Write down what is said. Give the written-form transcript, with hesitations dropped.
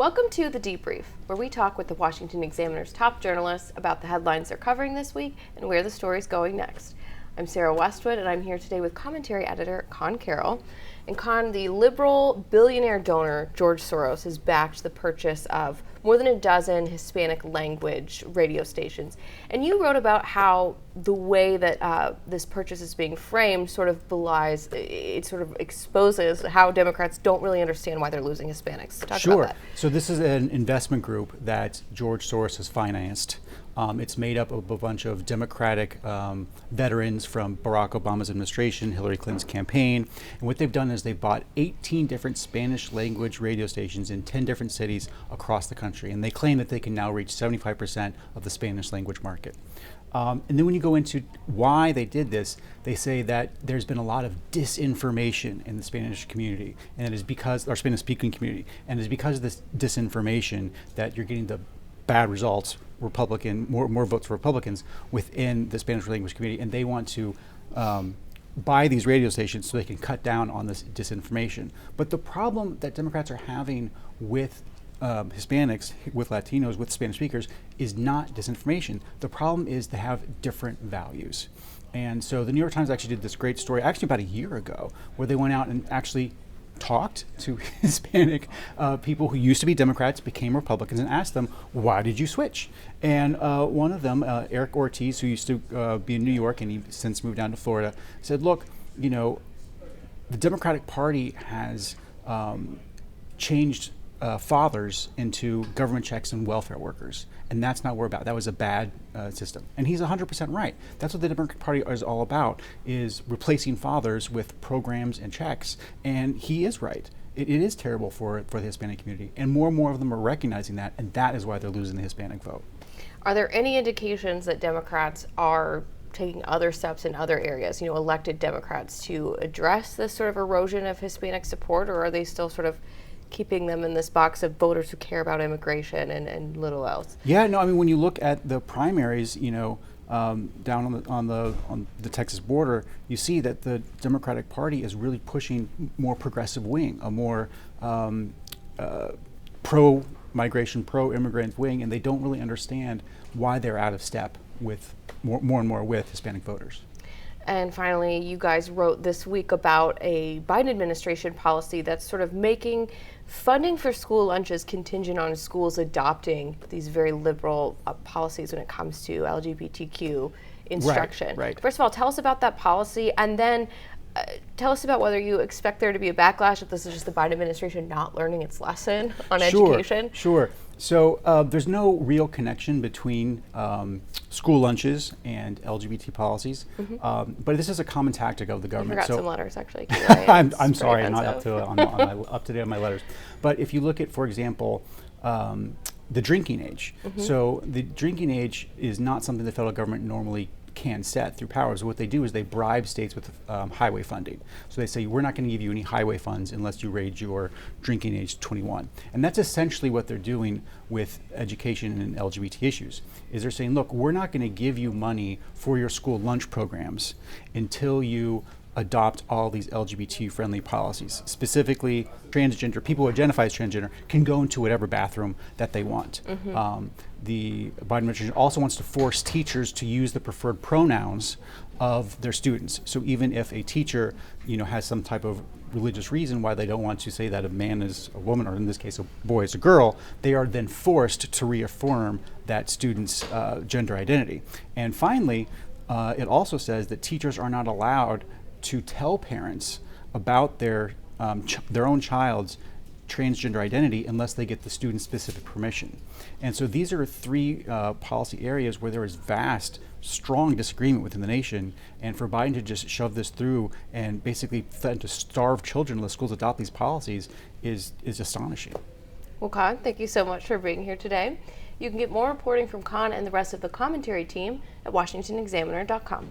Welcome to The Debrief, where we talk with the Washington Examiner's top journalists about the headlines they're covering this week and where the story's going next. I'm Sarah Westwood, and I'm here today with commentary editor Conn Carroll. And Conn, the liberal billionaire donor George Soros has backed the purchase of more than a dozen Hispanic language radio stations. And you wrote about how the way that this purchase is being framed sort of belies, it sort of exposes how Democrats don't really understand why they're losing Hispanics. Talk about that. So this is an investment group that George Soros has financed. It's made up of a bunch of Democratic veterans from Barack Obama's administration, Hillary Clinton's campaign. And what they've done is they've bought 18 different Spanish language radio stations in 10 different cities across the country. And they claim that they can now reach 75% of the Spanish language market. And then when you go into why they did this, they say that there's been a lot of disinformation in the Spanish community, and it is because, our Spanish-speaking community, and it is because of this disinformation that you're getting the bad results, more votes for Republicans within the Spanish language community, and they want to buy these radio stations so they can cut down on this disinformation. But the problem that Democrats are having with Hispanics, with Latinos, with Spanish speakers, is not disinformation. The problem is they have different values. And so the New York Times actually did this great story, actually about a year ago, where they went out and actually talked to Hispanic people who used to be Democrats, became Republicans, and asked them, why did you switch? And one of them, Eric Ortiz, who used to be in New York and he since moved down to Florida, said, look, you know, the Democratic Party has changed fathers into government checks and welfare workers. And that's not what we're about. That was a bad system. And he's 100% right. That's what the Democratic Party is all about, is replacing fathers with programs and checks. And he is right. It is terrible for the Hispanic community. And more of them are recognizing that, and that is why they're losing the Hispanic vote. Are there any indications that Democrats are taking other steps in other areas, elected Democrats, to address this sort of erosion of Hispanic support, or are they still sort of keeping them in this box of voters who care about immigration and little else? Yeah, no, I mean, when you look at the primaries, down on the Texas border, you see that the Democratic Party is really pushing more progressive wing, a more pro-migration, pro-immigrant wing, and they don't really understand why they're out of step with more and more with Hispanic voters. And finally, you guys wrote this week about a Biden administration policy that's sort of making funding for school lunches contingent on schools adopting these very liberal policies when it comes to LGBTQ instruction. Right. First of all, tell us about that policy, and then tell us about whether you expect there to be a backlash if this is just the Biden administration not learning its lesson on education. Sure. So there's no real connection between school lunches and LGBT policies, but this is a common tactic of the government. I forgot some letters, actually. I'm sorry, I'm not up to date on my letters. But if you look at, for example, the drinking age. So the drinking age is not something the federal government normally can set through powers. What they do is they bribe states with highway funding. So they say, we're not going to give you any highway funds unless you raise your drinking age to 21. And that's essentially what they're doing with education and LGBT issues, is they're saying, look, we're not going to give you money for your school lunch programs until you adopt all these LGBT-friendly policies. Specifically, transgender, people who identify as transgender can go into whatever bathroom that they want. The Biden administration also wants to force teachers to use the preferred pronouns of their students. So even if a teacher, has some type of religious reason why they don't want to say that a man is a woman, or in this case, a boy is a girl, they are then forced to reaffirm that student's gender identity. And finally, it also says that teachers are not allowed to tell parents about their own child's transgender identity unless they get the student-specific permission. And so these are three policy areas where there is vast, strong disagreement within the nation, and for Biden to just shove this through and basically threaten to starve children unless schools adopt these policies is astonishing. Well, Conn, thank you so much for being here today. You can get more reporting from Conn and the rest of the commentary team at washingtonexaminer.com.